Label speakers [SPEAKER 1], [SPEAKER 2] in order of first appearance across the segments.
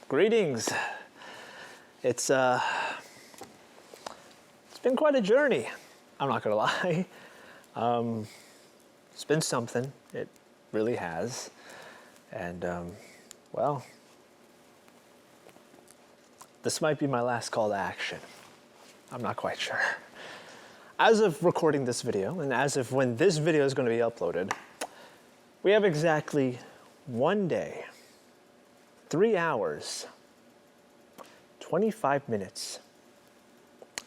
[SPEAKER 1] Greetings. It's been quite a journey. I'm not gonna lie. It's been something. It really has. And well, this might be my last call to action. I'm not quite sure. As of recording this video, and as of when this video is going to be uploaded, we have exactly 1 day, 3 hours, 25 minutes,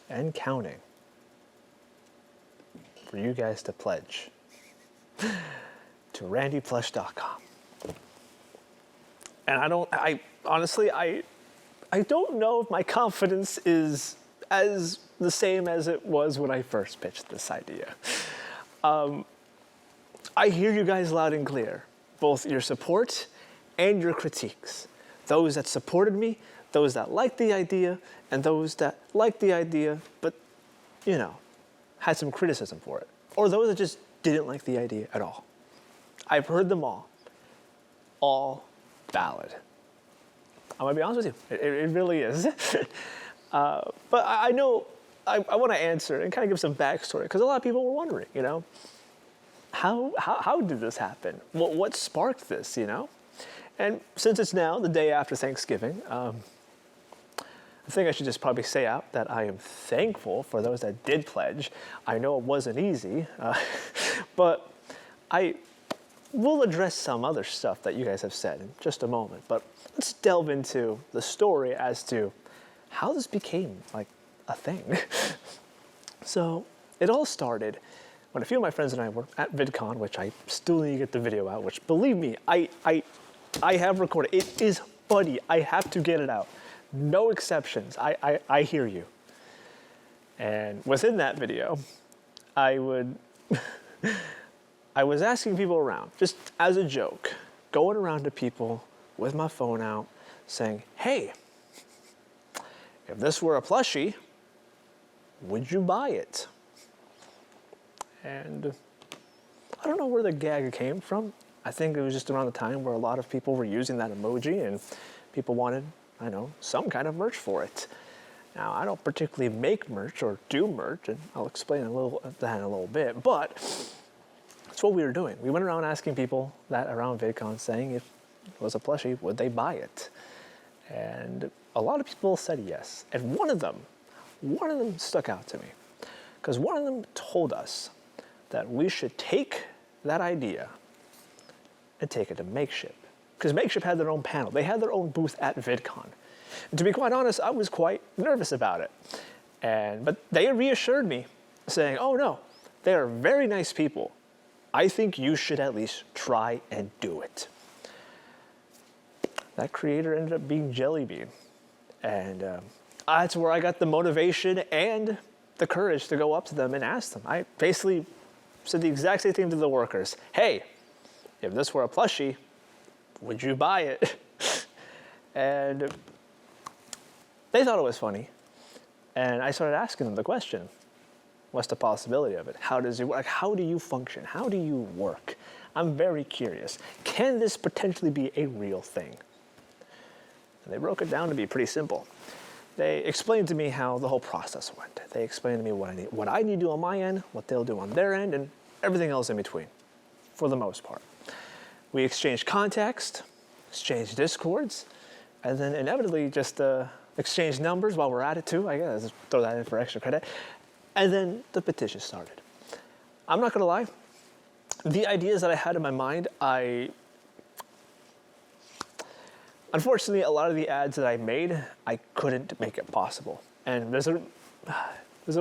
[SPEAKER 1] and counting for you guys to pledge to randyplush.com. And I honestly don't know if my confidence is as the same as it was when I first pitched this idea. I hear you guys loud and clear, both your support and your critiques. Those that supported me, those that liked the idea, and those that liked the idea, but, you know, had some criticism for it. Or those that just didn't like the idea at all. I've heard them all. All valid. I'm gonna be honest with you, it really is. But I know I want to answer and kind of give some backstory, because a lot of people were wondering, you know, how did this happen? What sparked this, you know? And since it's now the day after Thanksgiving, I think I should just probably say out that I am thankful for those that did pledge. I know it wasn't easy, but I will address some other stuff that you guys have said in just a moment. But let's delve into the story as to how this became like a thing. So it all started when a few of my friends and I were at VidCon, which I still need to get the video out, which, believe me, I have recorded. It is funny. I have to get it out. No exceptions. I hear you. And within that video, I was asking people around, just as a joke, going around to people with my phone out saying, hey, if this were a plushie, would you buy it? And I don't know where the gag came from. I think it was just around the time where a lot of people were using that emoji and people wanted, I know, some kind of merch for it. Now, I don't particularly make merch or do merch, and I'll explain that in a little bit, but that's what we were doing. We went around asking people that around VidCon, saying if it was a plushie, would they buy it? And a lot of people said yes. And one of them stuck out to me, because one of them told us that we should take that idea and take it to Makeshift. Because Makeshift had their own panel. They had their own booth at VidCon. And to be quite honest, I was quite nervous about it. But they reassured me, saying, oh no, they are very nice people. I think you should at least try and do it. That creator ended up being Jellybean. And that's where I got the motivation and the courage to go up to them and ask them. I basically said the exact same thing to the workers. Hey, if this were a plushie, would you buy it? And they thought it was funny. And I started asking them the question, what's the possibility of it? How does it work? How do you function? How do you work? I'm very curious. Can this potentially be a real thing? And they broke it down to be pretty simple. They explained to me how the whole process went. They explained to me what I need to do on my end, what they'll do on their end, and everything else in between, for the most part. We exchanged context, exchanged discords, and then inevitably just exchanged numbers while we're at it too. I guess throw that in for extra credit. And then the petition started. I'm not gonna lie, the ideas that I had in my mind, unfortunately, a lot of the ads that I made, I couldn't make it possible. And there's a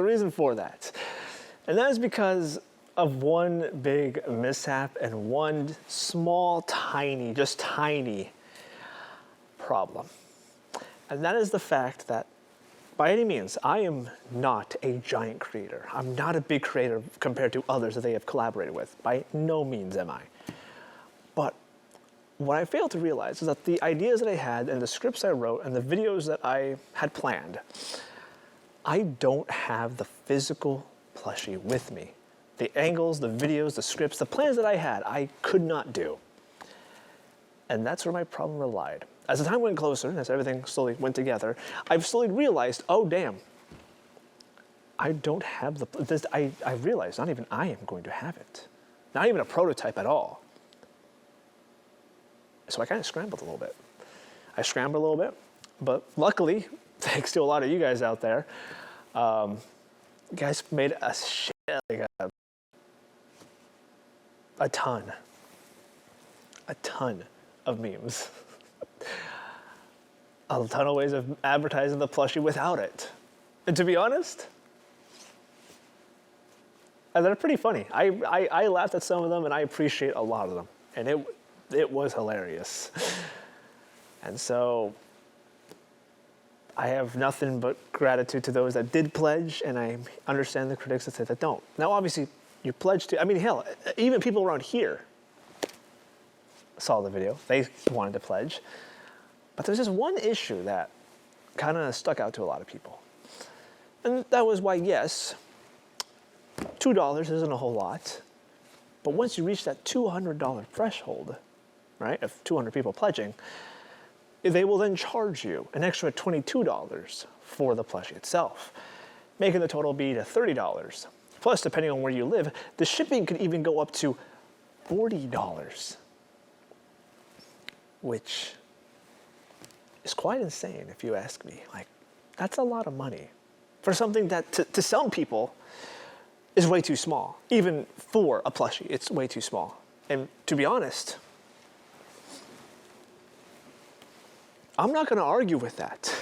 [SPEAKER 1] reason for that. And that is because of one big mishap and one small, tiny, just tiny problem. And that is the fact that by any means, I am not a giant creator. I'm not a big creator compared to others that they have collaborated with. By no means am I. But what I failed to realize is that the ideas that I had and the scripts I wrote and the videos that I had planned, I don't have the physical plushie with me. The angles, the videos, the scripts, the plans that I had, I could not do. And that's where my problem relied. as the time went closer, as everything slowly went together, I've slowly realized, oh damn, I don't have this. I realized not even I am going to have it. Not even a prototype at all. So I kind of scrambled a little bit. But luckily, thanks to a lot of you guys out there, you guys made a shit, like a ton of memes. A ton of ways of advertising the plushie without it. And to be honest, they're pretty funny. I laughed at some of them and I appreciate a lot of them. And it was hilarious. And so I have nothing but gratitude to those that did pledge, and I understand the critics that say that don't. Now, obviously, you pledged to, I mean, hell, even people around here saw the video. They wanted to pledge. But there's just one issue that kind of stuck out to a lot of people. And that was why, yes, $2 isn't a whole lot. But once you reach that $200 threshold, right, of 200 people pledging, they will then charge you an extra $22 for the plushie itself, making the total be to $30. Plus, depending on where you live, the shipping could even go up to $40, which is quite insane if you ask me. Like, that's a lot of money for something that to some people is way too small. Even for a plushie, it's way too small. And to be honest, I'm not going to argue with that.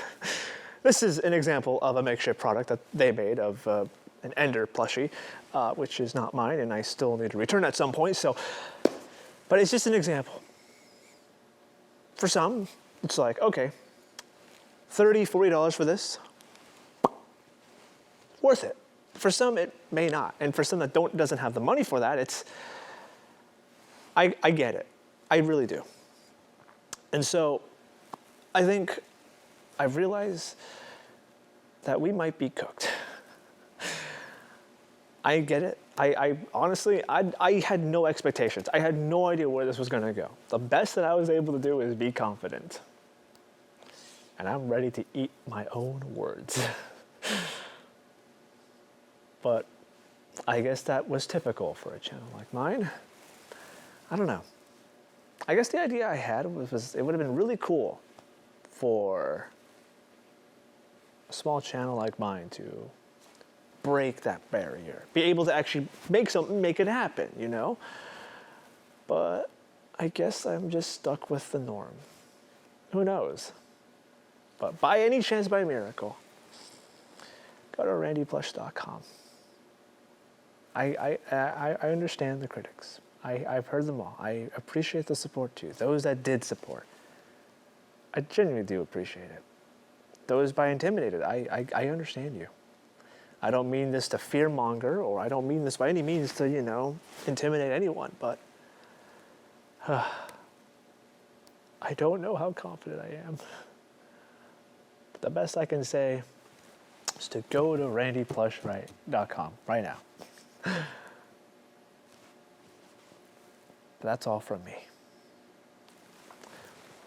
[SPEAKER 1] This is an example of a makeshift product that they made of an Ender plushie, which is not mine, and I still need to return at some point. So, but it's just an example. For some, it's like, okay, $30, $40 for this, worth it. For some, it may not. And for some that doesn't have the money for that, I get it. I really do. And so I think I've realized that we might be cooked. I get it. I honestly, I had no expectations. I had no idea where this was going to go. The best that I was able to do is be confident. And I'm ready to eat my own words. But I guess that was typical for a channel like mine. I don't know. I guess the idea I had was it would have been really cool for a small channel like mine to break that barrier, be able to actually make it happen, you know? But I guess I'm just stuck with the norm. Who knows? But by any chance, by miracle, go to randyplush.com. I understand the critics. I've heard them all. I appreciate the support too. Those that did support, I genuinely do appreciate it. Those by intimidated, I understand you. I don't mean this to fearmonger, or I don't mean this by any means to, you know, intimidate anyone, but I don't know how confident I am. But the best I can say is to go to randyplush.com right now. But that's all from me.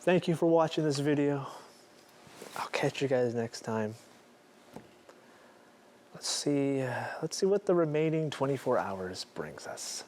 [SPEAKER 1] Thank you for watching this video. I'll catch you guys next time. Let's see what the remaining 24 hours brings us.